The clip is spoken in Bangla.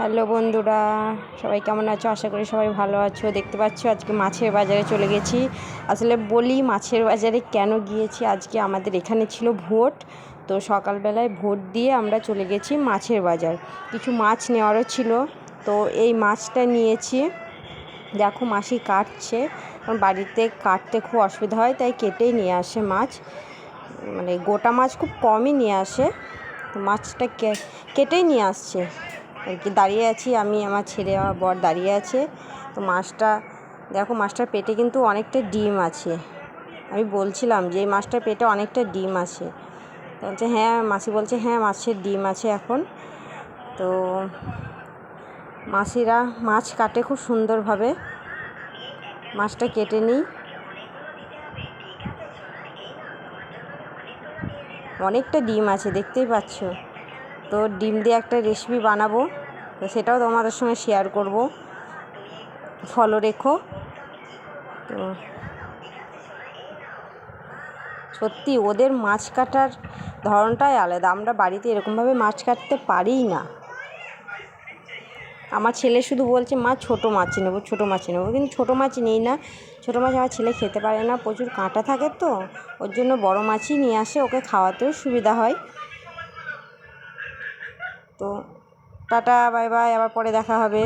হ্যালো বন্ধুরা, সবাই কেমন আছো? আশা করি সবাই ভালো আছো। দেখতে পাচ্ছ আজকে মাছের বাজারে চলে গেছি। আসলে বলি মাছের বাজারে কেন গিয়েছি, আজকে আমাদের এখানে ছিল ভোট। তো সকালবেলায় ভোট দিয়ে আমরা চলে গেছি মাছের বাজার। কিছু মাছ নেওয়ারও ছিল, তো এই মাছটা নিয়েছি। দেখো মাসি কাটছে, কারণ বাড়িতে কাটতে খুব অসুবিধা হয়, তাই কেটেই নিয়ে আসে মাছ। মানে গোটা মাছ খুব কমই নিয়ে আসে, তো মাছটা কেটেই নিয়ে আসছে আর কি। দাঁড়িয়ে আছি আমি, আমার ছেলে, আমার বর দাঁড়িয়ে আছে। তো মাছটা দেখো, মাছটার পেটে কিন্তু অনেকটা ডিম আছে। আমি বলছিলাম যে এই মাছটার পেটে অনেকটা ডিম আছে। তো বলছে হ্যাঁ, মাসি বলছে হ্যাঁ মাছের ডিম আছে এখন। তো মাসিরা মাছ কাটে খুব সুন্দরভাবে। মাছটা কেটে নিই। অনেকটা ডিম আছে, দেখতেই পাচ্ছ। তো ডিম দিয়ে একটা রেসিপি বানাবো, তো সেটাও তোমাদের সঙ্গে শেয়ার করব। ফলো রেখো। তো সত্যি ওদের মাছ কাটার ধরনটাই আলাদা। আমরা বাড়িতে এরকমভাবে মাছ কাটতে পারিই না। আমার ছেলে শুধু বলছে মা ছোটো মাছ নেবো, ছোটো মাছ নেবো, কিন্তু ছোটো মাছ নিই না। ছোটো মাছ আমার ছেলে খেতে পারে না, প্রচুর কাঁটা থাকে, তো ওর জন্য বড় মাছই নিয়ে আসে, ওকে খাওয়াতেও সুবিধা হয়। তো টাটা, বাই বাই, আবার পরে দেখা হবে।